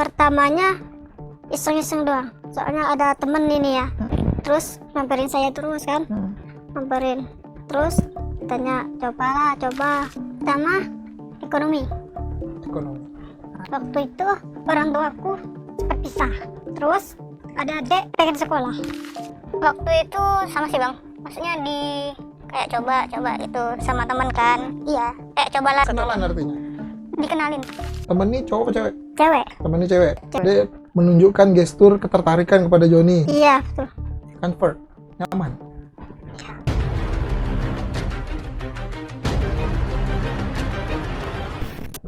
pertamanya iseng-iseng doang. Soalnya ada temen ini ya. Terus nyamperin saya terus kan. Nyamperin. Terus tanya, coba. Pertama ekonomi. Waktu itu orang tuaku sempat pisah. Terus ada adik pengen sekolah. Waktu itu sama sih bang. Maksudnya kayak coba itu sama teman kan. Iya, kayak cobalah. Kenalan artinya? Dikenalin. Temen ini cowok atau cewek? Cewek. Temennya cewek. Dia menunjukkan gestur ketertarikan kepada Joni. Iya, betul. Comfort, nyaman.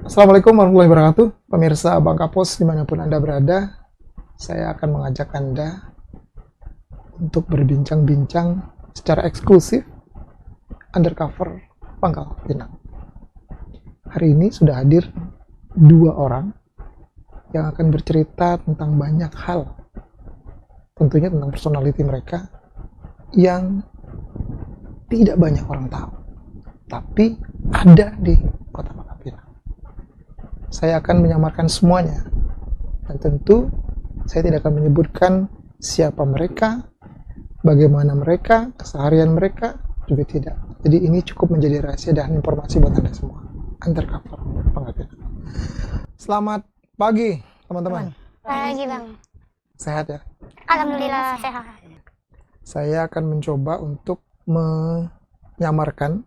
Assalamualaikum warahmatullahi wabarakatuh. Pemirsa Bang Kapos dimanapun Anda berada, saya akan mengajak Anda untuk berbincang-bincang secara eksklusif undercover Pangkal Pinang. Hari ini sudah hadir 2 orang yang akan bercerita tentang banyak hal, tentunya tentang personality mereka yang tidak banyak orang tahu, tapi ada di Kota Pangkal Pinang. Saya akan menyamarkan semuanya, dan tentu saya tidak akan menyebutkan siapa mereka, bagaimana mereka, keseharian mereka, juga tidak. Jadi ini cukup menjadi rahasia dan informasi buat Anda semua. Undercover Pangkal Pinang. Selamat pagi teman-teman. Pagi bang. Sehat ya? Alhamdulillah sehat. Saya akan mencoba untuk menyamarkan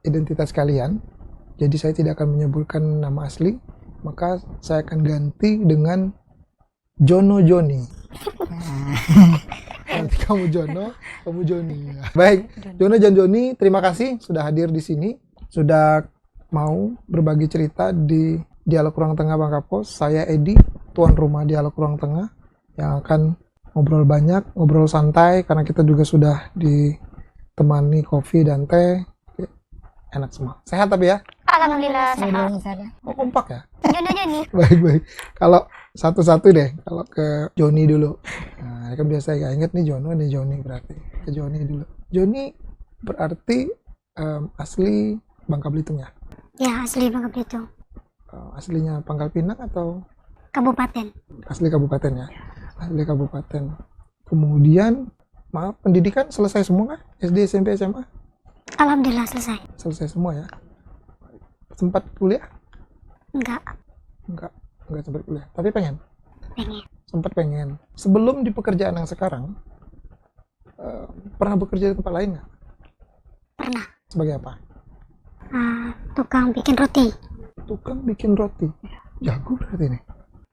identitas kalian. Jadi saya tidak akan menyebutkan nama asli, maka saya akan ganti dengan Jono Joni. Nanti kamu Jono, kamu Joni. Baik, Jono dan Joni, terima kasih sudah hadir di sini, sudah mau berbagi cerita di Dialog Ruang Tengah Bang Kapos. Saya Edi, tuan rumah Dialog Ruang Tengah, yang akan ngobrol banyak, ngobrol santai, karena kita juga sudah ditemani kopi dan teh. Enak semua. Sehat tapi ya? Alhamdulillah sehat. Oh, kompak ya? Joni. Baik. Kalau satu-satu deh, kalau ke Joni dulu. Nah, ini kan biasa ya, inget nih Jono, nih Joni berarti. Ke Joni dulu. Joni berarti asli Bangka Belitung ya? Ya, asli Bangka Belitung. Aslinya Pangkal Pinang atau? Kabupaten. Asli kabupaten ya? Asli kabupaten. Kemudian, maaf, pendidikan selesai semua kan? SD, SMP, SMA? Alhamdulillah selesai. Selesai semua ya? Sempat kuliah? Enggak. Enggak sempat kuliah. Tapi pengen? Pengen. Sempat pengen. Sebelum di pekerjaan yang sekarang, pernah bekerja di tempat lain nggak? Pernah. Sebagai apa? Tukang bikin roti. Tukang bikin roti. Jago berarti nih.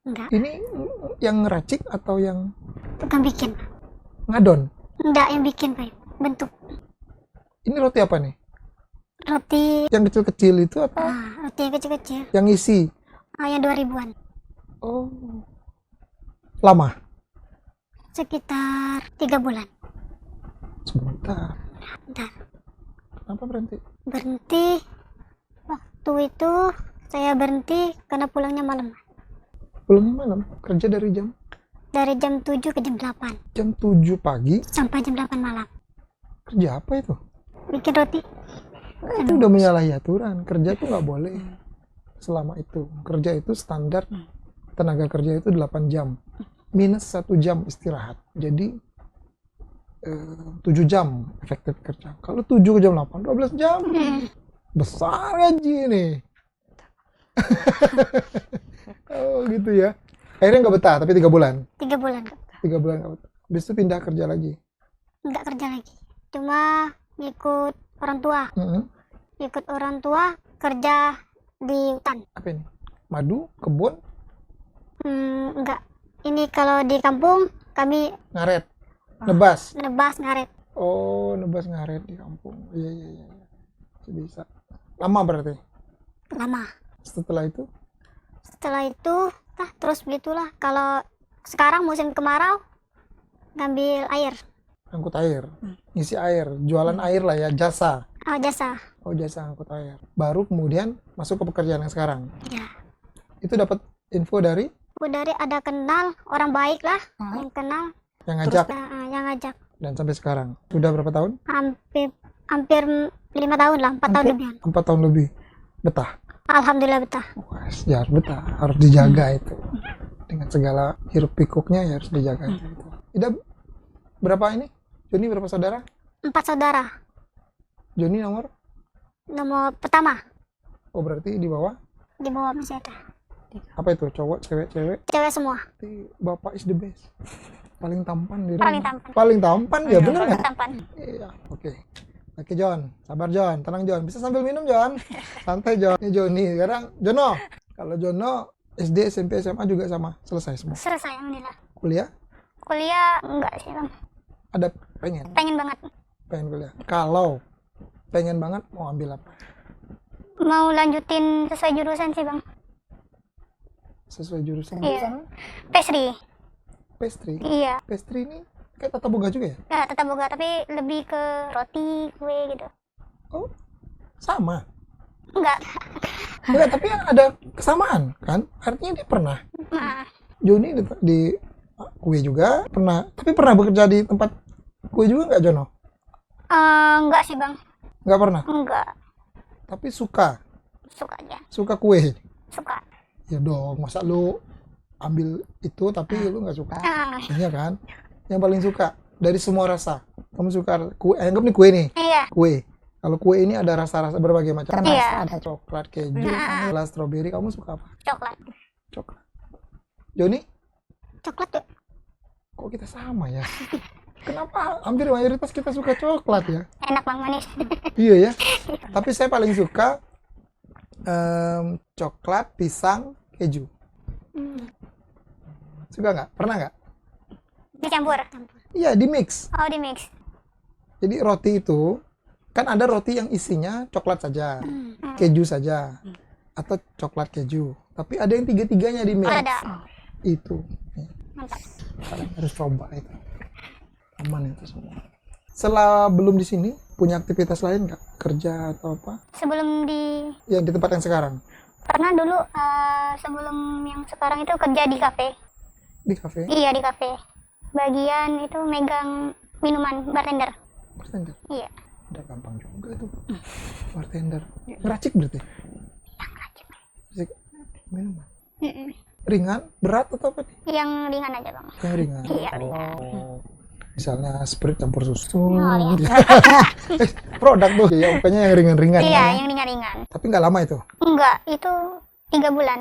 Enggak. Ini yang ngeracik atau yang Tukang bikin. ngadon? Enggak, yang bikin Pak. Bentuk. Ini roti apa nih? Roti. Yang kecil-kecil itu apa? Roti yang kecil-kecil. Yang isi? Yang 2000-an. Oh. Lama? Sekitar 3 bulan. Sebentar. Bentar. Kenapa berhenti? Berhenti. Waktu itu saya berhenti karena pulangnya malam. Pulangnya malam? Kerja dari jam? Dari jam 7 ke jam 8. Jam 7 pagi? Sampai jam 8 malam. Kerja apa itu? Bikin roti. Itu udah menyalahi aturan. Kerja tuh nggak boleh selama itu. Kerja itu standar tenaga kerja itu 8 jam. Minus 1 jam istirahat. Jadi 7 jam efektif kerja. Kalau 7 ke jam 8, 12 jam. Besar gaji nih. Oh gitu ya. Akhirnya nggak betah, tapi 3 bulan. 3 bulan. 3 bulan nggak betah. Habis itu pindah kerja lagi. Nggak kerja lagi. Cuma ngikut orang tua. Ikut orang tua kerja di hutan. Apa ini? Madu? Kebun? Enggak. Ini kalau di kampung kami Ngaret? Nebas? nebas ngaret. Oh, nebas ngaret di kampung. Iya. Bisa. Lama berarti? Lama. Setelah itu? Setelah itu, terus begitulah. Kalau sekarang musim kemarau, ngambil air. Angkut air, ngisi air, jualan air lah ya, jasa. Jasa. Oh, jasa angkut air. Baru kemudian masuk ke pekerjaan yang sekarang. Ya. Itu dapat info dari? Dari ada kenal, orang baik lah, yang kenal. Yang ngajak? Yang ngajak. Dan sampai sekarang? Sudah berapa tahun? Hampir 5 tahun lah, 4 tahun lebih. 4 tahun lebih. Betah? Alhamdulillah betah. Wah, ya harus betah, harus dijaga itu. dengan segala hiruk pikuknya ya harus dijaga. Ida berapa ini? Joni berapa saudara? 4 saudara. Joni nomor? Nomor pertama Oh berarti di bawah? di bawah masih ada. Apa itu? Cowok, cewek, cewek? Cewek semua. Berarti bapak is the best. Paling tampan di Paling rumah. tampan. Paling tampan ya bener nggak? Tampan. Iya, oke. Oke John, sabar John, tenang John. Bisa sambil minum John. Santai John. Ini Joni. Sekarang Jono. Kalau Jono SD, SMP, SMA juga sama, selesai semua. Selesai alhamdulillah. Kuliah Kuliah enggak sih bang. ada pengen Pengen banget. kuliah. Kalau pengen banget mau ambil apa? Mau lanjutin sesuai jurusan sih bang. Sesuai jurusan. Iya. Pastry. Pastry. Iya. Pastry ini kayak tata boga juga ya? Nah, tetap boga tapi lebih ke roti, kue gitu. Oh, sama. Enggak. Enggak, tapi ada kesamaan kan? Artinya dia pernah. Nah, Joni di kue juga pernah, tapi pernah bekerja di tempat kue juga nggak Jono? enggak sih bang. Nggak pernah. Enggak. Tapi suka Suka aja. kue. Suka. Ya dong, masa lu ambil itu tapi lu nggak suka? Ah, Iya kan? Yang paling suka dari semua rasa. Kamu suka kue? Anggap nih kue nih. iya. Kue. Kalau kue ini ada rasa-rasa berbagai macam. Iya. Ada coklat, keju, vanilla, stroberi. Kamu suka apa? Coklat. Coklat. Joni, Coklat tuh. kok kita sama ya? Kenapa hampir mayoritas kita suka coklat ya? Enak bang, manis. Iya ya. Tapi saya paling suka coklat, pisang, keju. Suka nggak? Pernah nggak? Dicampur. Iya, di mix. Oh, di mix. Jadi roti itu kan ada roti yang isinya coklat saja, keju saja, atau coklat keju. Tapi ada yang tiga-tiganya di mix. Oh, ada. Itu. Nih, Mantap. kalian harus coba itu. Aman itu semua. Setelah belum di sini, punya aktivitas lain nggak? Kerja atau apa? Sebelum di Yang di tempat yang sekarang? pernah dulu sebelum yang sekarang itu kerja di kafe. Di kafe? Iya, di kafe. Bagian itu megang minuman, bartender. Bartender? Iya. Udah gampang juga itu. Bartender. Ngeracik berarti? Ngeracik minuman. Ringan? Berat atau apa nih? Yang ringan aja bang. Yang ringan? Iya, ringan. Oh. Misalnya Sprite campur susu. Oh, iya. Produk tuh. Ya, pokoknya yang ringan-ringan. Iya, kan? yang ringan-ringan. Tapi nggak lama itu? Enggak, itu 3 bulan.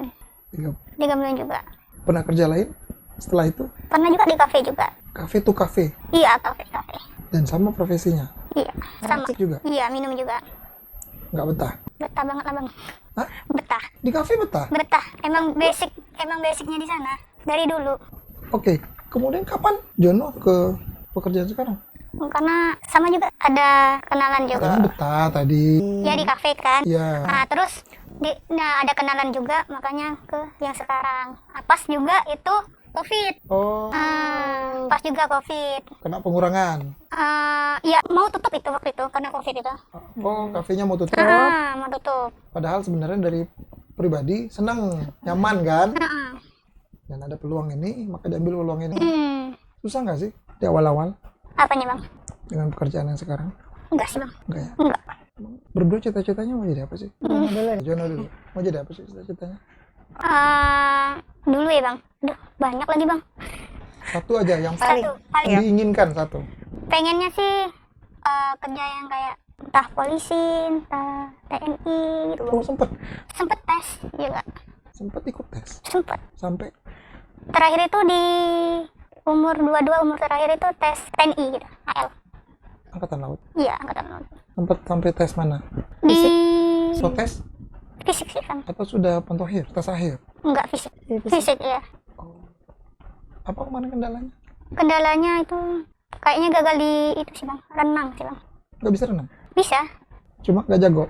3. 3 bulan juga. Pernah kerja lain? Setelah itu? Pernah juga di kafe juga. Kafe tuh kafe. Iya, kafe. Dan sama profesinya? Iya, sama. Ngeracik juga? Iya, minum juga. Nggak betah? Betah banget lah bang. Hah? Betah. Di kafe betah? Betah. Emang basicnya di sana dari dulu. Oke. Kemudian kapan Jono ke pekerjaan sekarang? Karena sama juga ada kenalan juga. Katanya betah tadi. Ya di kafe kan. Iya. Nah terus ada kenalan juga makanya ke yang sekarang. Pas juga itu COVID. Oh, Pas juga COVID. kena pengurangan. Ya mau tutup itu waktu itu karena COVID itu. Oh, kafenya mau tutup. Mau tutup. Padahal sebenarnya dari pribadi senang, nyaman kan? Heeh. Dan ada peluang ini, maka diambil peluang ini. Susah nggak sih di awal-awal Apanya bang? dengan pekerjaan yang sekarang? Enggak sih bang. Enggak ya? Enggak. Berdua cita-citanya mau jadi apa sih? Jono dulu. Mau jadi apa sih cita-citanya? Dulu ya bang. Aduh banyak lagi bang. Satu aja yang Paling yang diinginkan satu. pengennya sih kerja yang kayak entah polisi, entah TNI gitu. Oh, sempet Sempet tes juga. ikut tes Sempet. sampai Terakhir itu di umur 22 umur terakhir itu tes TNI gitu. AL. angkatan laut. Iya, angkatan laut. Sempet sampai tes mana? Di So tes fisik sih kan. atau sudah pentohir, tes akhir? Enggak fisik. Fisik ya. Apa kemana kendalanya? Kendalanya itu kayaknya gagal di itu sih bang, renang sih bang. Nggak bisa renang? Bisa. Cuma nggak jago?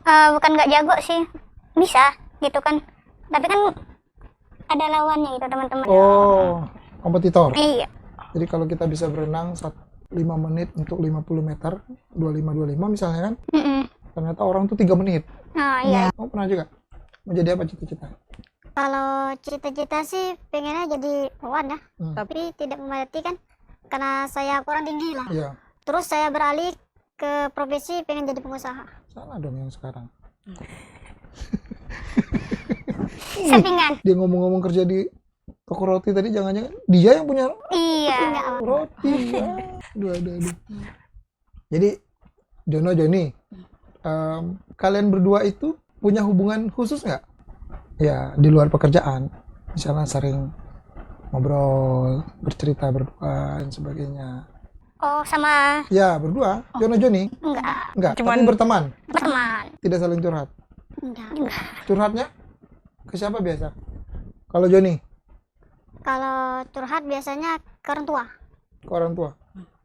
Bukan nggak jago sih, bisa gitu kan. Tapi kan ada lawannya gitu teman-teman. Oh, kompetitor. Iya. Jadi kalau kita bisa berenang 5 menit untuk 50 meter, 25 misalnya kan, ternyata orang tuh 3 menit. Nah iya. Kamu pernah juga? Mau jadi apa cita-cita? Kalau cita-cita sih pengennya jadi polwan ya, tapi tidak memadati kan, karena saya kurang tinggi lah. Iya. Terus saya beralih ke profesi pengen jadi pengusaha. Salah dong yang sekarang. Sampingan. Dia ngomong-ngomong kerja di Toko roti tadi jangan-jangan dia yang punya Iya. roti. Aduh. Jadi Joni, kalian berdua itu punya hubungan khusus nggak? Ya di luar pekerjaan, misalnya sering ngobrol, bercerita berdua dan sebagainya. Oh, sama Ya berdua, Joni. enggak Tapi berteman, berteman. tidak saling curhat. Enggak. Curhatnya ke siapa biasa? Kalau Joni, Kalau curhat biasanya ke orang tua. ke orang tua.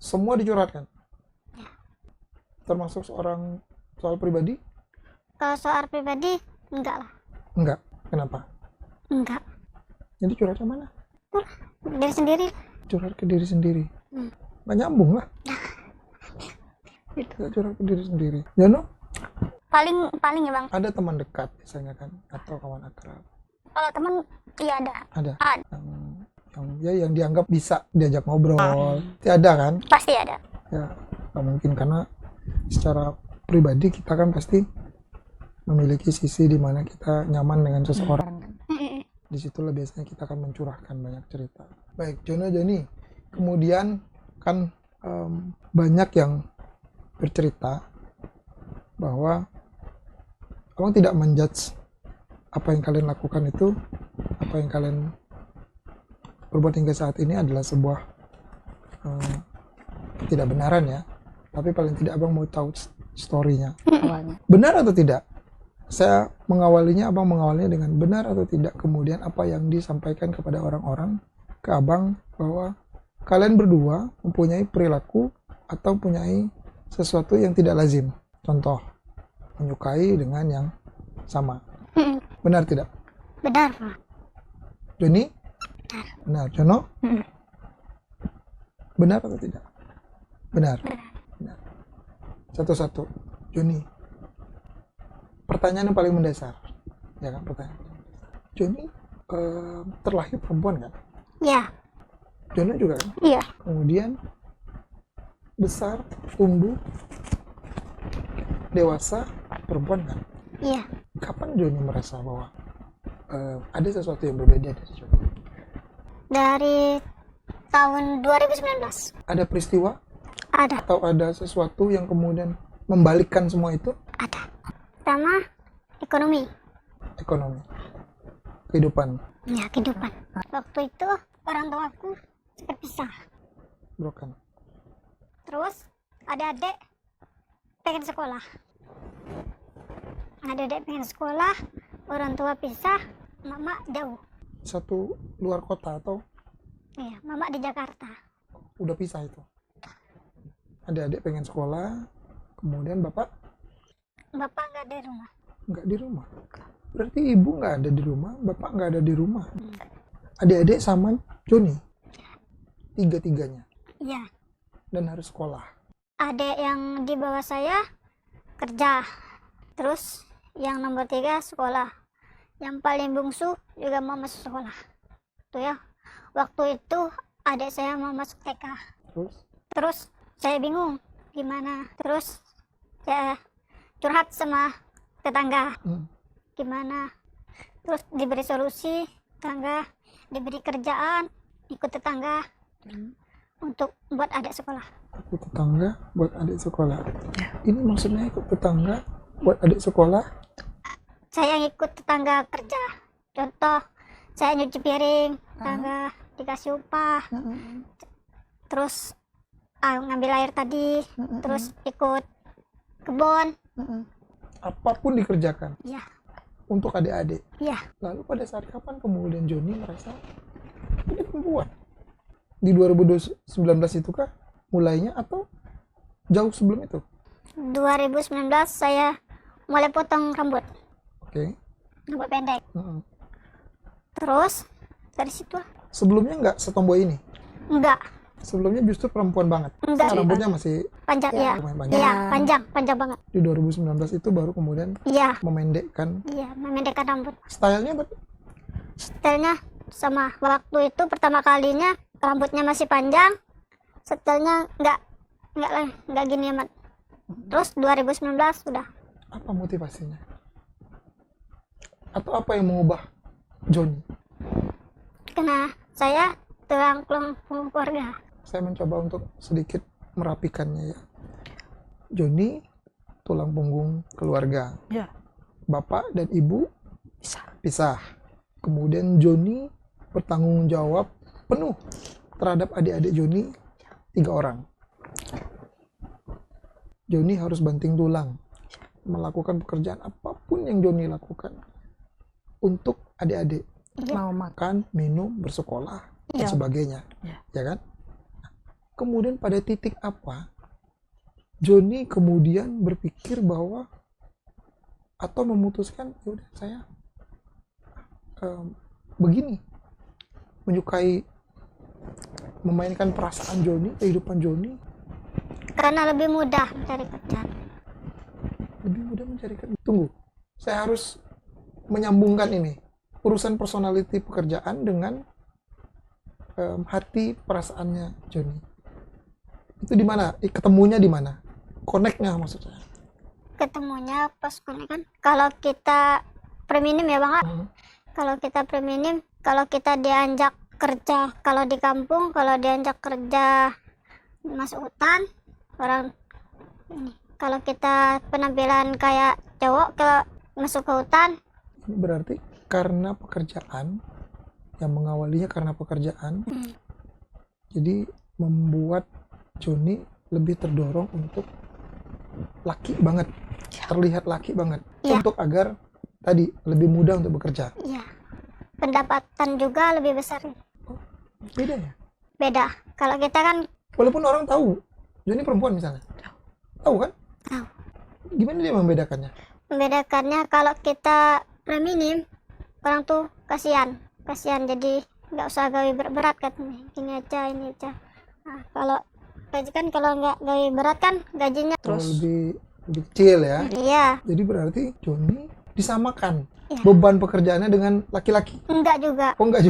Semua dicurhatkan. Termasuk soal pribadi? Kalau soal pribadi enggak lah. Enggak. Kenapa? Enggak. Jadi curhatnya mana? Diri sendiri. Curhat ke diri sendiri. Nggak nyambung lah. Kita curhat ke diri sendiri. Jono, Paling ya bang. ada teman dekat biasanya kan? Atau kawan akrab? Kalau teman iya ada. Ada. Ada. Yang dianggap bisa diajak ngobrol. Ada kan? Pasti ada. Ya, nggak mungkin karena secara pribadi kita kan pasti memiliki sisi di mana kita nyaman dengan seseorang. Disitulah biasanya kita akan mencurahkan banyak cerita. Baik, Joni, kemudian kan banyak yang bercerita bahwa abang tidak menjudge apa yang kalian lakukan itu, apa yang kalian berbuat hingga saat ini adalah sebuah ketidakbenaran ya. Tapi paling tidak abang mau tahu story-nya. Awalnya. Benar atau tidak? Saya abang mengawalinya dengan benar atau tidak. Kemudian apa yang disampaikan kepada orang-orang ke abang bahwa kalian berdua mempunyai perilaku atau mempunyai sesuatu yang tidak lazim. Contoh, menyukai dengan yang sama. Benar tidak? Benar. Joni? Benar. Jono? Benar atau tidak? Benar. Benar. Satu-satu. Joni. Pertanyaan yang paling mendasar. Ya kan, pertanyaan. Joni terlahir perempuan kan? Ya. Jono juga kan? Iya. Kemudian besar, tumbuh, dewasa, perempuan kan? Iya. Kapan Joni merasa bahwa ada sesuatu yang berbeda dari Joni? Dari tahun 2019. Ada peristiwa Ada. atau ada sesuatu yang kemudian membalikkan semua itu? Ada. Pertama, ekonomi. Ekonomi, kehidupan, Ya, kehidupan. Waktu itu orang tuaku terpisah. broken. Terus adik-adik pengen sekolah. Adik-adik pengen sekolah, orang tua pisah, mama jauh. Satu luar kota atau Iya, mama di Jakarta. udah pisah itu? Adik-adik pengen sekolah, kemudian bapak Bapak nggak di rumah. nggak di rumah. Berarti ibu nggak ada di rumah, bapak nggak ada di rumah. Adik-adik sama Joni, tiga-tiganya, Iya. dan harus sekolah. Adik yang di bawah saya kerja. Terus yang nomor 3 sekolah. Yang paling bungsu juga mau masuk sekolah. Tuh ya. Waktu itu adik saya mau masuk TK. Terus saya bingung gimana. Terus saya curhat sama tetangga. Gimana? Terus diberi solusi, tetangga diberi kerjaan, ikut tetangga untuk buat adik sekolah. Ikut tetangga buat adik sekolah. Ini maksudnya ikut tetangga buat adik sekolah? Saya ikut tetangga kerja. Contoh, saya nyuci piring, tetangga dikasih upah. Terus ngambil air tadi, terus ikut kebun. Apapun dikerjakan Iya, untuk adik-adik. iya. Lalu pada saat kapan kemudian Joni merasa ini perempuan? Di 2019 itu kah mulainya atau jauh sebelum itu? 2019 saya mulai potong rambut. Oke. Rambut pendek. Terus dari situ Sebelumnya nggak setomboy ini? enggak, Sebelumnya justru perempuan banget. Enggak. Rambutnya masih panjang ya. lumayan panjang. Iya, panjang banget. Di 2019 itu baru kemudian Iya, memendekkan iya, memendekkan rambut. stylenya, tapi Stylenya sama. Waktu itu pertama kalinya rambutnya masih panjang, stylenya enggak gini amat. Terus 2019 sudah. apa motivasinya? Atau apa yang mengubah Joni? karena saya tulang punggung keluarga. Saya mencoba untuk sedikit merapikannya ya. Joni tulang punggung keluarga. Ya. Bapak dan ibu Bisa. pisah. Kemudian Joni bertanggung jawab penuh terhadap adik-adik Joni 3 orang. Joni harus banting tulang melakukan pekerjaan apapun yang Joni lakukan untuk adik-adik, Mau makan. makan, minum, bersekolah dan Iya. sebagainya, Iya. ya kan? Kemudian pada titik apa Joni kemudian berpikir bahwa atau memutuskan ya udah saya begini, menyukai memainkan perasaan Joni, kehidupan Joni, Karena lebih mudah mencari kerja. lebih mudah mencari kerja. Tunggu, saya harus menyambungkan ini urusan personality pekerjaan dengan hati perasaannya Joni. Itu di mana? Ketemunya di mana? Connect-nya maksudnya. Ketemunya pas kuliah kan. Kalau kita preminim ya Bang, Hmm. kalau kita preminim, kalau kita diajak kerja, kalau di kampung, kalau diajak kerja masuk hutan, orang ini. Kalau kita penampilan kayak cowok kalau masuk ke hutan, Ini berarti karena pekerjaan, yang mengawalinya karena pekerjaan, jadi membuat Joni lebih terdorong untuk laki banget, terlihat laki banget, Iya. untuk agar tadi lebih mudah untuk bekerja. ya pendapatan juga lebih besar. Beda ya? Beda. Kalau kita kan Walaupun orang tahu, Joni perempuan misalnya, tahu kan? tahu. Gimana dia membedakannya? Membedakannya kalau kita preminim, orang tuh kasihan jadi nggak usah gawe berat-berat kan, ini aja. Nah, kalau gaji kan kalau nggak gawe berat kan gajinya Terus lebih kecil ya. iya. Jadi berarti Joni disamakan Iya. beban pekerjaannya dengan laki-laki. Enggak juga, Oh enggak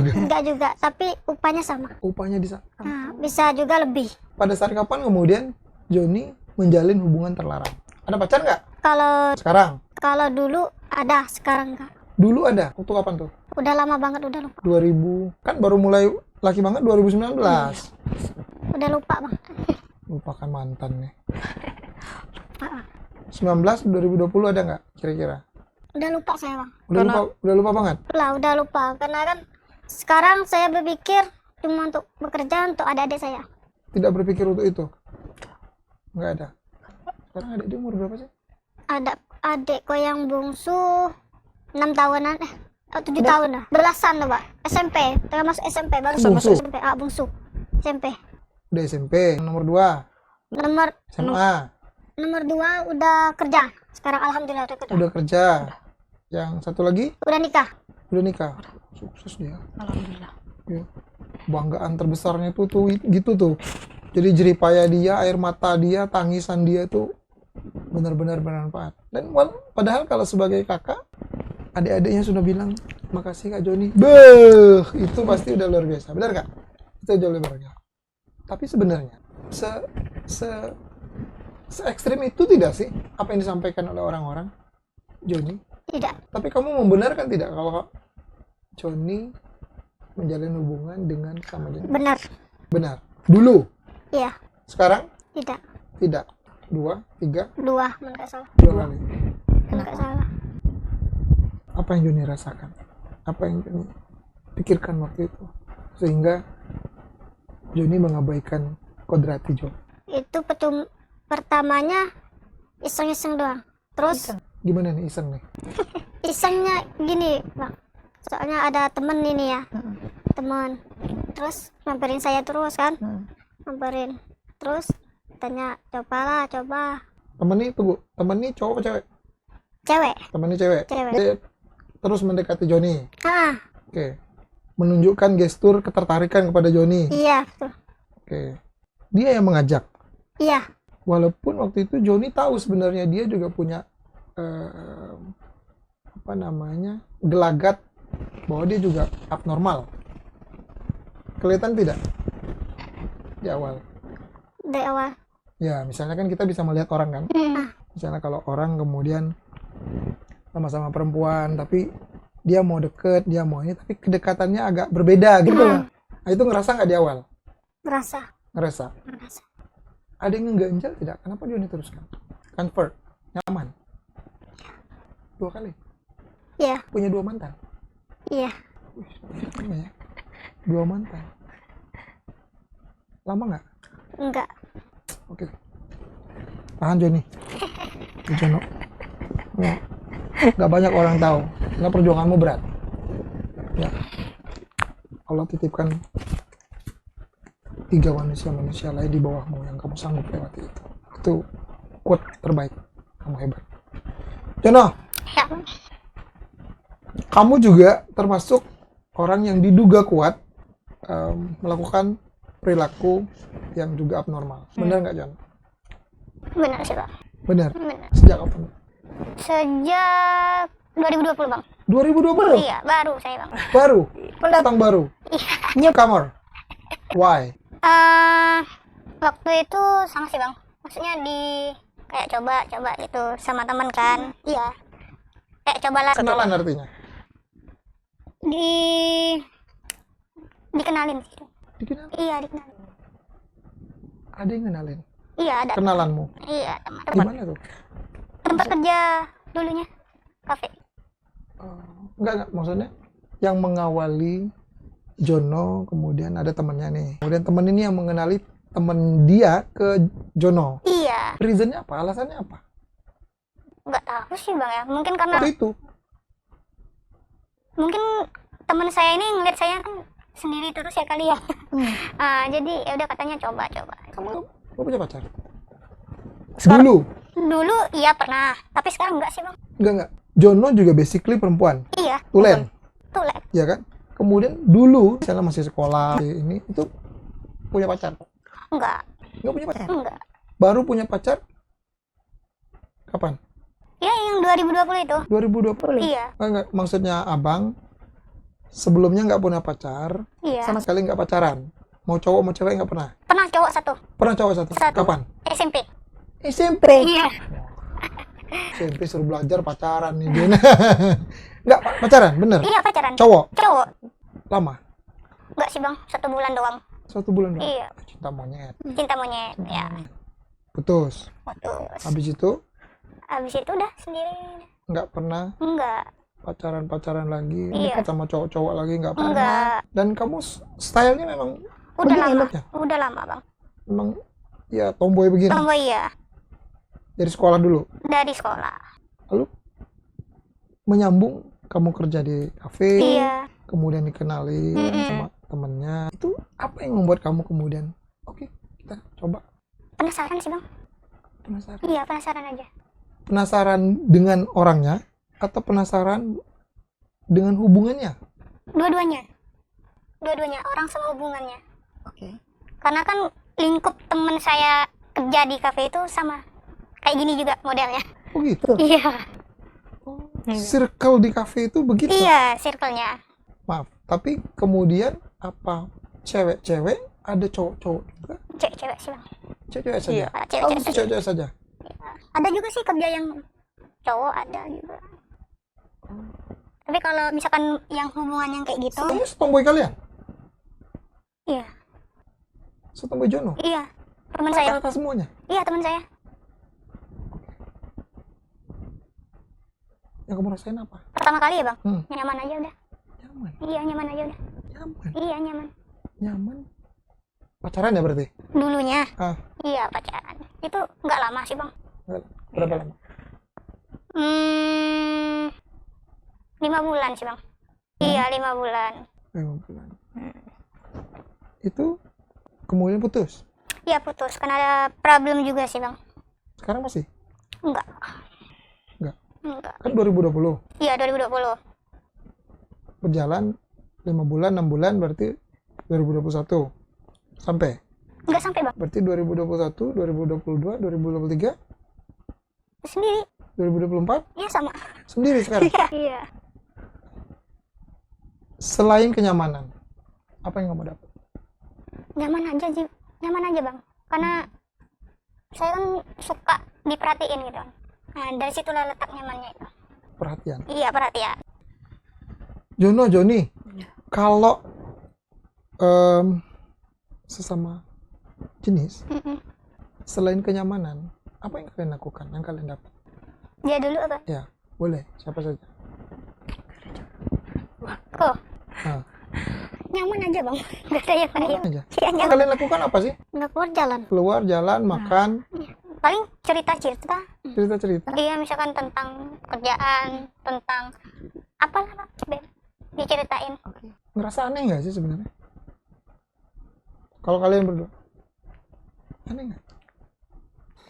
juga, tapi upahnya sama. upahnya disamakan. Nah, bisa juga lebih. Pada saat kapan kemudian Joni menjalin hubungan terlarang? Ada pacar nggak Kalau sekarang? kalau dulu ada, sekarang enggak. Dulu ada. Waktu kapan tuh? Udah lama banget, udah lupa. 2000, kan baru mulai laki banget 2019. Udah lupa Bang. Lupakan mantan nih. Ah, 19, 2020 ada nggak kira-kira? udah lupa saya Bang. Udah lupa banget. Udah lupa karena kan sekarang saya berpikir cuma untuk bekerja untuk adik-adik saya. Tidak berpikir untuk itu. Nggak ada. Sekarang adik dia umur berapa sih? Ada adikku yang bungsu 6 tahunan 7 tahun lah, belasan tuh Pak, SMP, tengah masuk SMP, baru Bungsu? masuk SMP, bungsu SMP. Udah SMP. Nomor 2 Nomor SMA. nomor 2 udah kerja sekarang, alhamdulillah udah kerja, Udah kerja. Yang satu lagi udah nikah. udah nikah. Sukses dia. alhamdulillah. Ya. Banggaan terbesarnya tuh gitu tuh. Jadi jeripaya dia, air mata dia, tangisan dia tuh benar-benar bermanfaat. Dan padahal kalau sebagai kakak, adik-adiknya sudah bilang, makasih Kak Joni. Beuh, itu pasti udah luar biasa. Benar Kak? Itu jauh luar biasa. Tapi sebenarnya se ekstrim itu tidak sih apa yang disampaikan oleh orang-orang, Joni? Tidak, Tapi kamu membenarkan tidak kalau Joni menjalin hubungan dengan sama jenis? benar. Benar. Dulu. Iya, Sekarang tidak. tidak. 2, 3, 2 enggak salah. 2 kali. Enggak salah. Apa yang Joni rasakan? Apa yang Joni pikirkan waktu itu? Sehingga Joni mengabaikan kodrati Jo. Itu pertamanya iseng-iseng doang. Terus Gimana nih iseng nih? isengnya gini Bang, soalnya ada temen ini ya, temen, terus nyamperin saya terus kan, nyamperin terus tanya coba. Temen nih, tunggu. Temen nih cowok apa cewek? Cewek. Temen nih cewek. Cewek. Dia terus mendekati Joni. Oke. Menunjukkan gestur ketertarikan kepada Joni. Iya betul. Oke. Dia yang mengajak. Iya. Walaupun waktu itu Joni tahu sebenarnya dia juga punya gelagat bahwa dia juga abnormal. Kelihatan tidak di awal? Dari awal. Ya, misalnya kan kita bisa melihat orang kan. Misalnya kalau orang kemudian sama-sama perempuan tapi dia mau deket, dia mau ini, tapi kedekatannya agak berbeda gitu loh. Nah, itu ngerasa nggak di awal? Merasa. Ngerasa. Ada yang ngeganjal tidak? Kenapa dia diteruskan? Comfort, nyaman. 2 kali. Iya. Punya 2 mantan. Iya. Iya ya. 2 mantan. Lama nggak? Enggak. Oke. Tahan Joni. Jono. Nggak banyak orang tahu. Karena perjuanganmu berat. Ya. Allah titipkan 3 manusia lain di bawahmu yang kamu sanggup lewati itu. Itu quote terbaik. Kamu hebat. Jono, Ya. kamu juga termasuk orang yang diduga kuat melakukan perilaku yang juga abnormal. Benar nggak, Jon? Benar sih bang. Benar. Benar. Sejak kapan? Sejak 2020 bang. 2020? Iya, baru saya bang. Baru? Pendatang baru? Newcomer? Why? Waktu itu sama sih bang. Maksudnya kayak coba gitu sama teman kan. Iya. Kayak cobalah. Kenalan artinya? Dikenalin sih. Dikenal? Iya, dikenalin. Ada yang kenalin? Iya, ada. Kenalanmu? Iya, teman. Gimana tuh? Tempat kerja dulunya. Kafe. Enggak, maksudnya yang mengawali Jono, kemudian ada temannya nih. Kemudian teman ini yang mengenali teman dia ke Jono. Iya. Reasonnya apa? Alasannya apa? Nggak tahu sih bang ya. Mungkin karena Waktu itu? mungkin teman saya ini ngeliat saya kan sendiri terus ya kali ya. Jadi ya udah katanya coba. Kamu punya pacar? Dulu? Dulu iya pernah, tapi sekarang enggak sih bang. Enggak. Jono juga basically perempuan. Iya. Tulen. Tulen. Ya kan? Kemudian dulu, misalnya masih sekolah, ini itu punya pacar? Enggak. Enggak punya pacar? Enggak. Baru punya pacar kapan? Ya yang 2020 itu. 2020? Iya. Enggak, maksudnya abang sebelumnya nggak punya pacar, Iya. sama sekali nggak pacaran. Mau cowok mau cewek nggak pernah? Pernah cowok satu. Pernah cowok satu? Satu. Kapan? SMP. SMP? Iya. SMP suruh belajar pacaran nih dia. Nggak, pacaran, bener? Iya pacaran. Cowok? Cowok. Lama? Enggak sih bang, 1 bulan doang. 1 bulan doang? Iya. Cinta monyet. Cinta monyet. Ya. Putus. Putus. Habis itu Abis itu udah sendiri. nggak pernah Enggak. pacaran lagi, Iya. dekat sama cowok-cowok lagi nggak pernah. Enggak. Dan kamu stylenya memang Udah begini lama. looknya? Udah lama bang. Memang ya tomboy begini. Tomboy ya. Dari sekolah dulu. Dari sekolah. Lalu menyambung kamu kerja di kafe, Iya. kemudian dikenali sama temennya. Itu apa yang membuat kamu kemudian oke, kita coba? Penasaran sih bang. Penasaran. Iya penasaran aja. Penasaran dengan orangnya atau penasaran dengan hubungannya? Dua-duanya. Dua-duanya, orang sama hubungannya. Oke. Karena kan lingkup temen saya kerja di kafe itu sama kayak gini juga modelnya. Oh gitu. Iya. Circle di kafe itu begitu. Iya, circle-nya. Maaf, tapi kemudian apa cewek-cewek ada cowok-cowok juga? Cewek-cewek sih bang. Cewek-cewek saja. Iya, Oh, cewek-cewek saja. cewek-cewek saja. Ada juga sih kerja yang cowok ada juga. Tapi kalau misalkan yang hubungan yang kayak gitu, Kamu setomboy kalian? iya, Setomboy Jono? iya, teman saya. Rata-rata semuanya? Iya, teman saya. Yang kamu rasain apa? Pertama kali ya bang, Hmm. nyaman aja udah. Nyaman. Iya, nyaman aja udah. Nyaman. Iya, nyaman. Nyaman. Pacaran ya berarti? Dulunya, Ah, iya pacaran. Itu nggak lama sih bang. berapa lama? 5 bulan sih bang. Iya, 5 bulan. 5 bulan. Itu kemudian putus? Iya putus, karena ada problem juga sih bang. Sekarang masih? Enggak. Enggak. Kan 2020. Iya 2020. Berjalan 5 bulan, 6 bulan berarti 2021. Sampai? Enggak sampai bang. Berarti 2021, 2022, 2023, Sendiri. 2024 Iya sama. sendiri sekarang. Iya. Selain kenyamanan, apa yang kamu dapat? Nyaman aja sih. Nyaman aja bang. Karena saya kan suka diperhatiin gitu. Nah dari situlah letak nyamannya itu. Perhatian. Iya perhatian. Jono, Joni, kalau sesama jenis, selain kenyamanan, apa yang kalian lakukan, yang kalian dapat? Dia dulu apa? Ya, boleh, siapa saja. Kok Nah, nyaman aja bang, nggak ada yang lain. aja. Iya Yang nyaman. kalian lakukan apa sih? Nggak keluar jalan. Keluar, jalan, makan, Paling cerita-cerita. cerita-cerita. Iya misalkan tentang kerjaan, tentang apalah Bang. Diceritain. Ngerasa aneh nggak sih sebenarnya? Kalau kalian berdua, aneh nggak?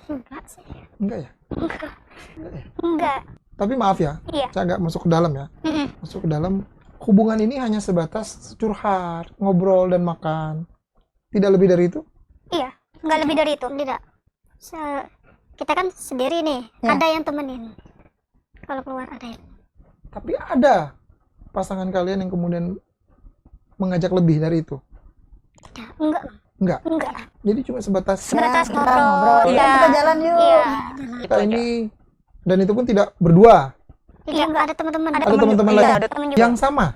Enggak sih. Enggak ya? Enggak. Enggak ya? Enggak. Tapi maaf ya, Iya. saya agak masuk ke dalam ya. Masuk ke dalam, hubungan ini hanya sebatas curhat, ngobrol, dan makan. Tidak lebih dari itu? Iya. Nggak lebih dari itu. Tidak. Kita kan sendiri nih. Ya. Ada yang temenin. Kalau keluar ada yang. Tapi ada pasangan kalian yang kemudian mengajak lebih dari itu? Tidak. Enggak. Enggak. Enggak. Jadi cuma sebatas Sebatas kita ngobrol. ngobrol. Iya. Kita jalan yuk. Iya. kita ini, dan itu pun tidak berdua. Iya. Enggak ada teman-teman. Ada teman-teman juga. lain Iya, ada teman juga. yang sama.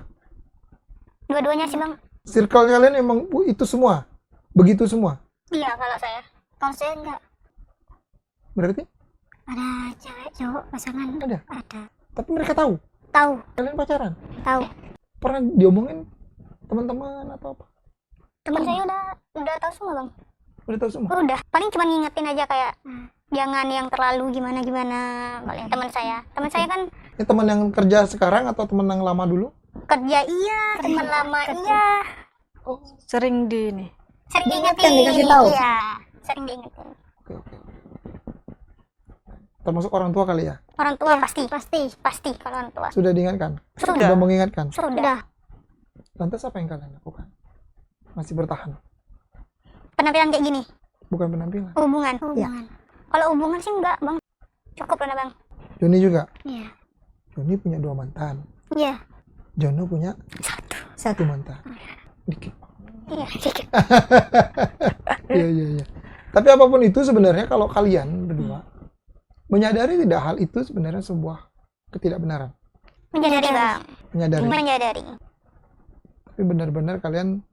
Dua-duanya sih bang. Circle kalian emang itu semua, begitu semua. Iya kalau saya. Kalau saya enggak. Berarti Ada cewek cowok pasangan. ada. Ada. Tapi mereka tahu Tahu. kalian pacaran. Tahu. Pernah diomongin teman-teman atau apa? Teman saya udah tahu semua bang. Udah tahu semua. Udah. Paling cuma ngingetin aja kayak jangan yang terlalu gimana-gimana. Paling teman saya. Teman saya kan Ini teman yang kerja sekarang atau teman yang lama dulu? kerja iya, teman lama iya. Sering di ini. Sering Diingetin, diingetin. dikasih tahu. Iya. Sering diingetin. Oke, oke. Termasuk orang tua kali ya? Orang tua pasti. Pasti kalau orang tua. Sudah diingatkan? Sudah. Mengingatkan? Sudah. Lantas apa yang kalian lakukan? Masih bertahan? Penampilan kayak gini. Bukan penampilan. Hubungan. Kalau hubungan sih enggak bang. Cukup lah bang. Joni juga? Iya. Joni punya 2 mantan. Iya. Jono punya Satu. 1 mantan. Dikit. Iya. Dikit. Iya, iya, iya. Tapi apapun itu sebenarnya kalau kalian berdua menyadari tidak hal itu sebenarnya sebuah ketidakbenaran. Menyadari bang. Menyadari. Menyadari. Tapi benar-benar kalian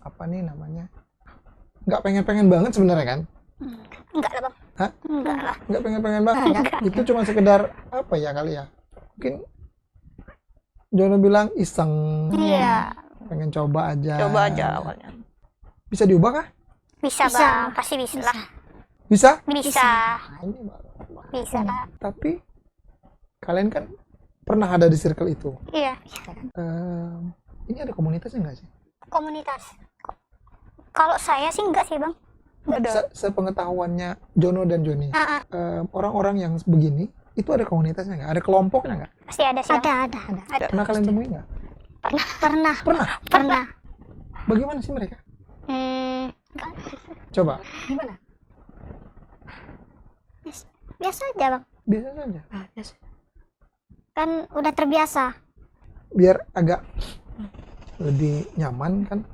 apa nih namanya? Nggak pengen-pengen banget sebenarnya kan? Enggak lah bang. Hah? Enggak lah. Nggak pengen-pengen banget. Itu cuma sekedar apa ya kali ya? Mungkin Jono bilang iseng, Iya. pengen coba aja. Coba aja awalnya. Bisa diubah kah? Bisa bang. Pasti bisa lah. Bisa? Bisa. Nah, ini baru. Bisa lah. Tapi kalian kan pernah ada di circle itu. Iya. Ini ada komunitasnya nggak sih? Komunitas. Kalau saya sih enggak sih bang. Sepengetahuannya Jono dan Joni, Ah, ah. orang-orang yang begini itu ada komunitasnya nggak? Ada kelompoknya nggak? Pasti ada sih. Ada. Pernah kalian temui nggak? Pernah. Bagaimana sih mereka? Enggak. Coba. Gimana? Biasa aja bang. Biasa saja. Kan udah terbiasa. Biar agak lebih nyaman kan?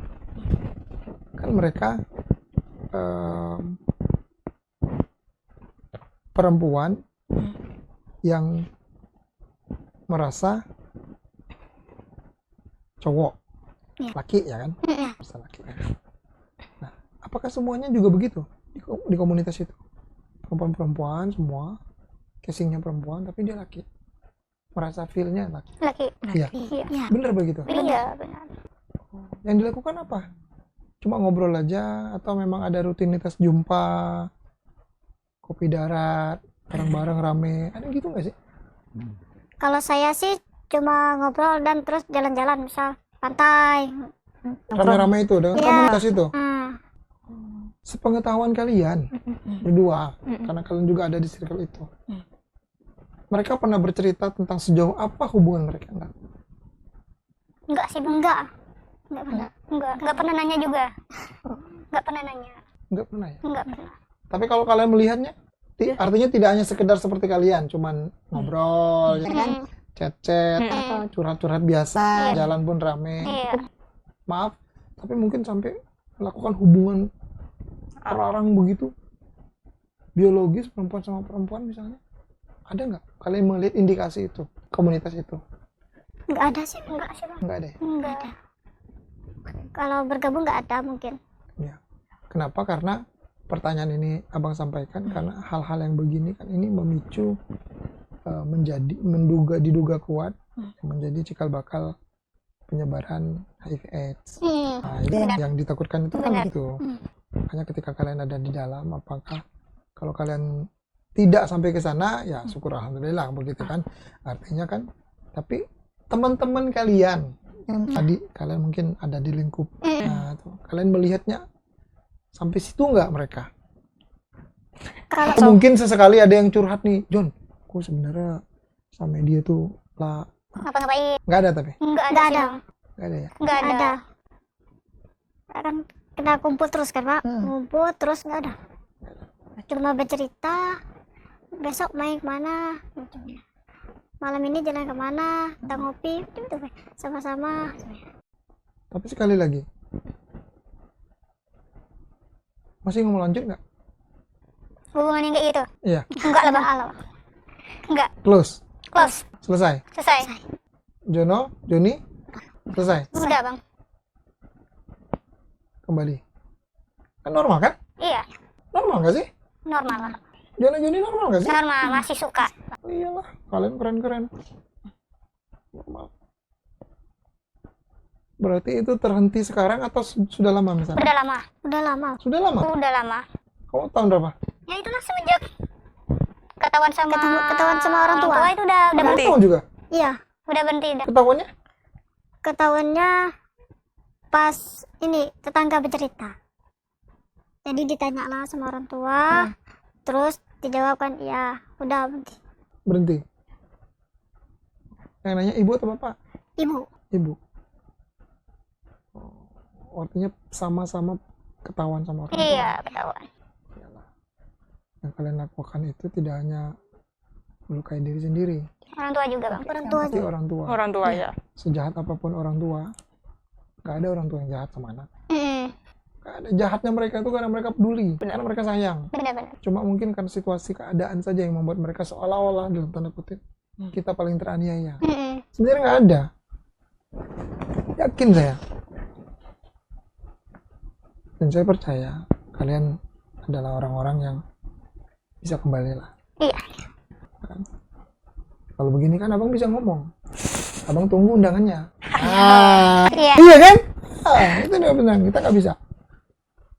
Kan mereka perempuan yang merasa cowok, Iya. laki ya kan? Merasa laki kan? Nah, apakah semuanya juga begitu di komunitas itu? Perempuan-perempuan semua, casingnya perempuan tapi dia laki, merasa feel-nya laki. Laki. Iya, Iya. bener begitu. Iya benar. Yang dilakukan apa? Cuma ngobrol aja atau memang ada rutinitas jumpa, kopi darat, bareng-bareng rame, ada gitu nggak sih? Kalau saya sih cuma ngobrol dan terus jalan-jalan misal pantai. Rame-rame itu dengan Iya. komunitas itu. Hmm. Sepengetahuan kalian berdua, karena kalian juga ada di circle itu, mereka pernah bercerita tentang sejauh apa hubungan mereka enggak? Enggak sih bang. Enggak pernah. Enggak pernah nanya juga. Enggak pernah nanya. Enggak pernah ya? Enggak pernah. Tapi kalau kalian melihatnya, artinya tidak hanya sekedar seperti kalian, cuman ngobrol, ya kan? Chat-chat, atau curhat-curhat biasa, jalan pun rame. Iya. Maaf, tapi mungkin sampai melakukan hubungan terlarang begitu, biologis perempuan sama perempuan misalnya, Ada nggak kalian melihat indikasi itu, komunitas itu? Nggak ada sih, bang. Nggak ada ya? Nggak ada. Kalau bergabung nggak ada mungkin. Ya. Kenapa? Karena pertanyaan ini abang sampaikan karena hal-hal yang begini kan ini memicu diduga kuat menjadi cikal bakal penyebaran HIV/AIDS. Nah, itu yang ditakutkan itu kan itu. Makanya ketika kalian ada di dalam, apakah kalau kalian tidak sampai ke sana, ya syukur alhamdulillah begitu kan. Artinya kan, tapi teman-teman kalian tadi kalian mungkin ada di lingkup, nah, tuh, kalian melihatnya sampai situ nggak mereka? Atau mungkin sesekali ada yang curhat nih, John, aku sebenarnya sama dia tuh lah. Ngapa-ngapain? Nggak ada tapi? Nggak ada. Nggak ada ya? Nggak ada. Kan kita kumpul terus kan, Pak. Kumpul terus nggak ada. Cuma bercerita, besok main kemana, malam ini jalan kemana, kita ngopi, gitu, sama-sama. Tapi sekali lagi, masih mau lanjut nggak? Hubungan yang kayak gitu? Iya. Enggak lah, Bang. Enggak. Close. Selesai. Jono, Joni, selesai. Udah, Bang. Kembali. Kan normal kan? Iya, Normal nggak sih? normal. Jono, Joni normal nggak sih? Normal, masih suka. Oh, iyalah, kalian keren-keren. Normal. Berarti itu terhenti sekarang atau sudah lama misalnya? Udah lama. Udah lama. Sudah lama? Udah lama. Kamu tahun berapa? Ya itulah semenjak ketahuan sama orang tua. Itu udah Kamu berhenti. tahun juga? Iya, udah berhenti. Ketahuannya? Ketahuannya pas ini tetangga bercerita. Jadi ditanya lah sama orang tua, terus dijawabkan iya, udah berhenti. Berhenti. Yang nanya ibu atau bapak? Ibu. Ibu. Oh, artinya sama-sama ketahuan sama orang tua. Iya, ketahuan. Iyalah. Yang kalian lakukan itu tidak hanya melukai diri sendiri, Orang tua juga, Bang. Orang tua tapi orang tua. Orang tua ya. Sejahat apapun orang tua, nggak ada orang tua yang jahat sama anak. Mm, Nggak ada jahatnya mereka itu karena mereka peduli, karena mereka sayang. benar-benar. Cuma mungkin karena situasi keadaan saja yang membuat mereka seolah-olah dalam tanda kutip kita paling teraniaya. Mm, Sebenarnya nggak ada. Yakin saya. Dan saya percaya kalian adalah orang-orang yang bisa kembali lah. Iya. Kan? Kalau begini kan abang bisa ngomong. Abang tunggu undangannya. Ah, Iya. iya kan? Ah, itu dia benar. Kita nggak bisa.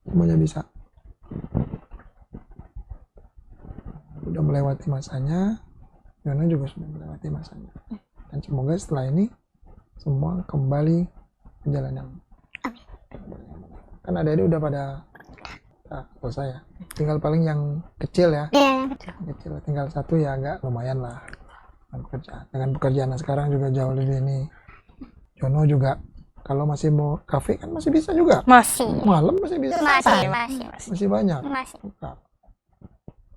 Semuanya bisa. Udah melewati masanya. Yona juga sudah melewati masanya. Dan semoga setelah ini semua kembali ke jalan yang kan adik-adik udah pada selesai ya. Tinggal paling yang kecil ya. Iya. Kecil tinggal satu ya agak lumayan lah dengan pekerjaan sekarang juga jauh lebih ini. Jono juga kalau masih mau kafe kan masih bisa juga, Masih. malam masih bisa, masih banyak. Masih. Buka.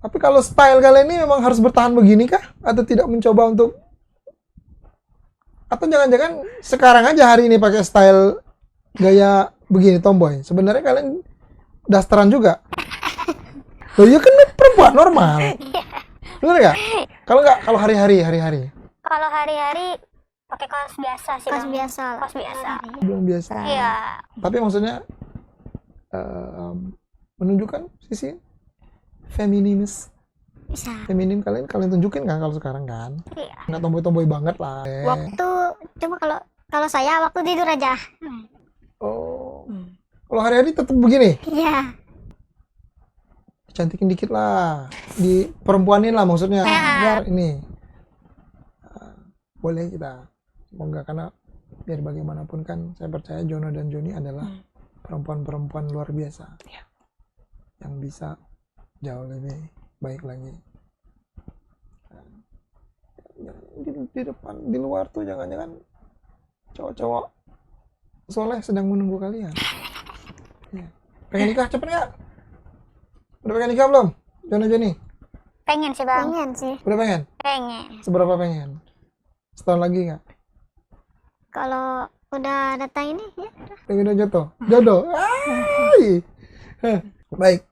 Tapi kalau style kalian ini memang harus bertahan begini kah atau tidak mencoba untuk, atau jangan-jangan sekarang aja hari ini pakai style gaya begini tomboy, sebenarnya kalian dasteran juga. Loh iya kan perempuan normal. Bener nggak? Kalau hari-hari. Kalau hari-hari pakai kaos biasa sih, Bang. Kaos biasa. Belum biasa. Iya. Tapi maksudnya menunjukkan sisi feminis. Bisa. Feminim kalian tunjukin kan kalau sekarang kan? Iya. Nggak tomboy-tomboy banget lah. Waktu cuma kalau saya waktu tidur aja. Oh. Kalau hari-hari tetap begini. Iya. Cantikin dikit lah, di perempuanin lah maksudnya, biar ini boleh kita, semoga, karena biar bagaimanapun kan saya percaya Jono dan Joni adalah perempuan-perempuan luar biasa yang bisa jauh lebih baik lagi. Di depan, di luar tuh jangan-jangan cowok-cowok soleh sedang menunggu kalian. Ya. Pengen nikah cepet nggak? Udah pengen nikah belum? Jono Joni? Pengen sih, Bang. Pengen sih. Udah pengen? Pengen. Seberapa pengen? Setahun lagi nggak? Kalau udah datang ini ya. Pengen jodoh? Jodoh? Hai. Baik.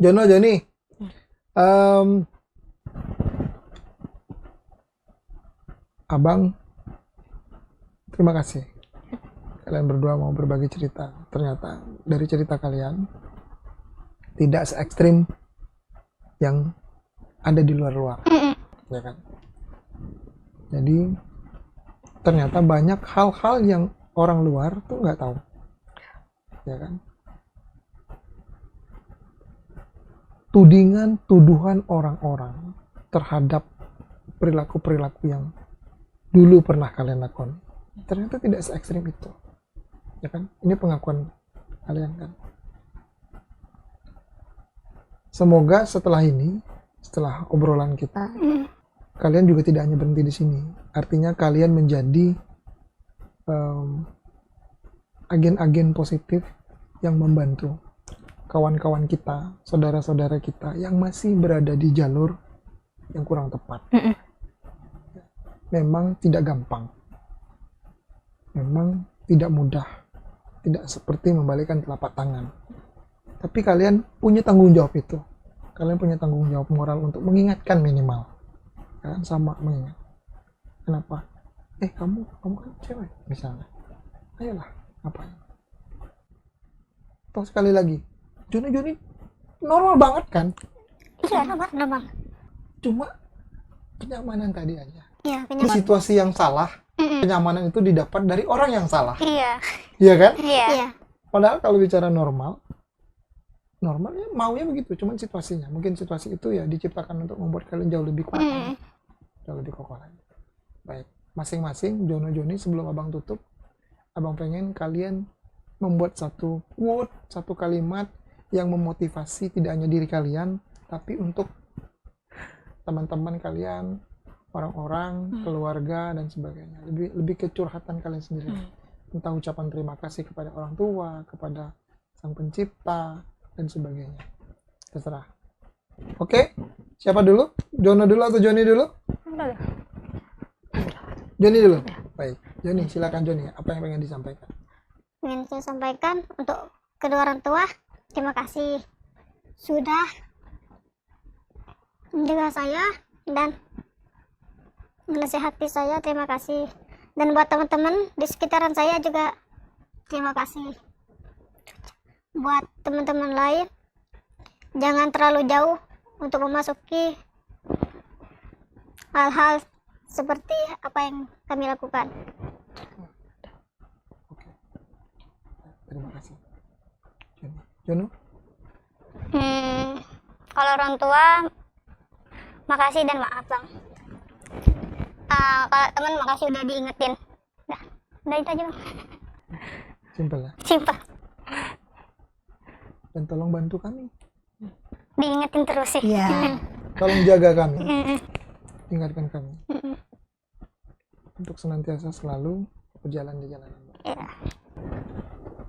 Jono, Joni. Abang, terima kasih. Kalian berdua mau berbagi cerita. Ternyata dari cerita kalian tidak se ekstrim yang ada di luar-luar, ya kan? Jadi ternyata banyak hal-hal yang orang luar tuh nggak tahu, ya kan? Tuduhan orang-orang terhadap perilaku-perilaku yang dulu pernah kalian lakukan ternyata tidak se ekstrim itu, ya kan? Ini pengakuan kalian kan? Semoga setelah ini, setelah obrolan kita, kalian juga tidak hanya berhenti di sini. Artinya kalian menjadi agen-agen positif yang membantu kawan-kawan kita, saudara-saudara kita yang masih berada di jalur yang kurang tepat. Memang tidak gampang. Memang tidak mudah. Tidak seperti membalikkan telapak tangan. Tapi kalian punya tanggung jawab itu. Kalian punya tanggung jawab moral untuk mengingatkan minimal. Kalian sama mengingat. Kenapa? Kamu kan cewek misalnya. Ayolah, ngapain? Atau sekali lagi, Joni normal banget kan? Iya, normal. Cuma kenyamanan tadi aja. Iya, Di kenyamanan. situasi yang salah, kenyamanan itu didapat dari orang yang salah. Iya. Iya kan? Iya. Padahal kalau bicara normalnya maunya begitu, cuman situasinya. Mungkin situasi itu ya diciptakan untuk membuat kalian jauh lebih kuat, jauh lebih kokoh lagi. Baik, masing-masing Joni sebelum abang tutup, abang pengen kalian membuat satu quote, satu kalimat yang memotivasi tidak hanya diri kalian, tapi untuk teman-teman kalian, orang-orang, keluarga dan sebagainya. Lebih ke curhatan kalian sendiri. Entah ucapan terima kasih kepada orang tua, kepada sang pencipta dan sebagainya. Terserah. Oke, siapa dulu? Jono dulu atau Joni dulu? Joni dulu. Baik, Joni, silakan Joni. Apa yang pengen disampaikan? Ingin saya sampaikan untuk kedua orang tua, terima kasih sudah menjaga saya dan menasihati saya. Terima kasih. Dan buat teman-teman di sekitaran saya juga terima kasih. Buat teman-teman lain, jangan terlalu jauh untuk memasuki hal-hal seperti apa yang kami lakukan. Oke. Terima kasih. Jono? Kalau orang tua, makasih dan maaf bang. Kalau teman, makasih udah diingetin. Udah itu aja bang. Simpel ya. Simpel. Dan tolong bantu kami. Diingetin terus sih. Iya. Tolong jaga kami. Ingatkan kami. Untuk senantiasa selalu berjalan di jalan yang benar. Iya.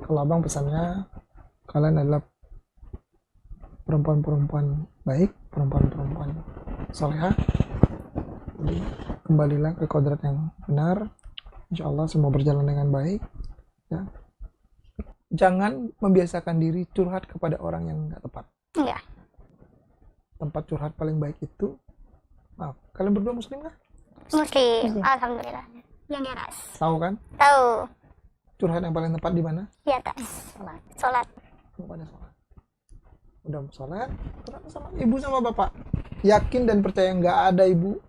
Kalau abang pesannya, kalian adalah perempuan-perempuan baik, perempuan-perempuan salehah. Jadi kembalilah ke kodrat yang benar. Insya Allah semua berjalan dengan baik. Ya. Jangan membiasakan diri curhat kepada orang yang nggak tepat. Iya. Tempat curhat paling baik itu, maaf, kalian berdua muslim kan? Muslim. Alhamdulillah. Yang di atas. Tahu kan? Tahu. Curhat yang paling tepat di mana? Di atas. Sholat. Pada sholat. Udah sholat, curhat sama ibu sama bapak. Yakin dan percaya nggak ada ibu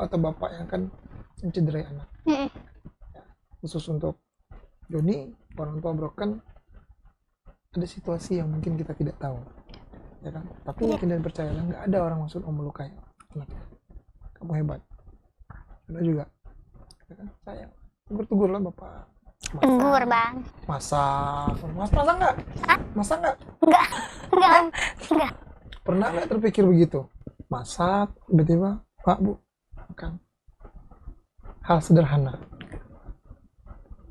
atau bapak yang akan mencederai anak. Ya, khusus untuk Joni, orang tua broken, ada situasi yang mungkin kita tidak tahu, ya kan? Tapi yakin dan percaya nggak ada orang maksud melukai anaknya. Kamu hebat. Karena juga, ya kan? Sayang. Tegur lah bapak. Tegur bang. Masa nggak? Masa nggak? Enggak. Pernah nggak terpikir begitu? Masak, tiba-tiba, Pak, Bu, makan. Hal sederhana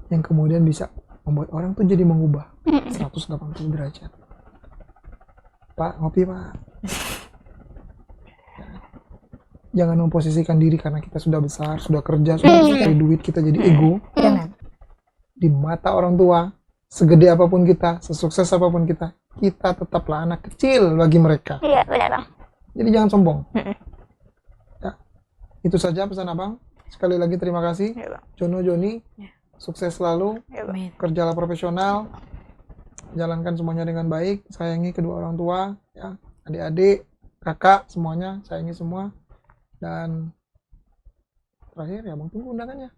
yang kemudian bisa membuat orang tuh jadi mengubah 180 derajat. Pak, ngopi Pak. Jangan memposisikan diri karena kita sudah besar, sudah kerja, sudah bisa cari duit, kita jadi ego. Jangan. Di mata orang tua, segede apapun kita, sesukses apapun kita tetaplah anak kecil bagi mereka. Iya benar bang. Jadi jangan sombong. Ya. Itu saja pesan abang. sekali lagi terima kasih. Ya, Bang. Jono, Joni, Ya. sukses selalu, Ya, Bang. Amin. kerjalah profesional, jalankan semuanya dengan baik, sayangi kedua orang tua, ya, adik-adik, kakak, semuanya, sayangi semua. Dan terakhir ya Bang, tunggu undangannya.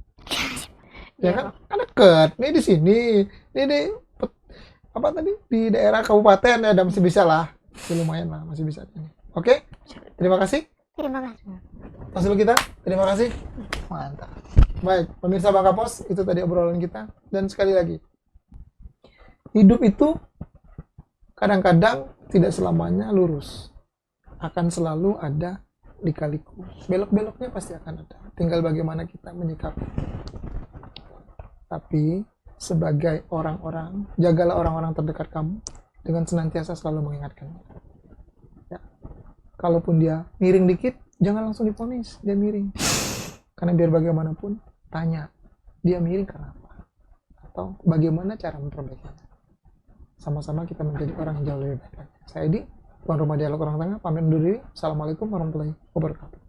Ya kan, kan deket, nih di sini, ini di apa tadi di daerah kabupaten ya, dan masih bisa lah, masih lumayan lah, masih bisa ini. Oke, terima kasih. Terima kasih. Hasil kita, terima kasih. Mantap. Baik, pemirsa Bangka Pos, itu tadi obrolan kita. Dan sekali lagi, hidup itu kadang-kadang tidak selamanya lurus. Akan selalu ada lika-liku. Belok-beloknya pasti akan ada. Tinggal bagaimana kita menyikapi. Tapi, sebagai orang-orang, jagalah orang-orang terdekat kamu dengan senantiasa selalu mengingatkannya. Ya. Kalaupun dia miring dikit, jangan langsung diponis dia miring. Karena biar bagaimanapun, tanya, dia miring karena apa? Atau bagaimana cara memperbaikinya? Sama-sama kita menjadi orang yang jauh lebih baik lagi. Saya Edi, tuan rumah dialog orang tengah, pamit undur diri. Assalamualaikum warahmatullahi wabarakatuh.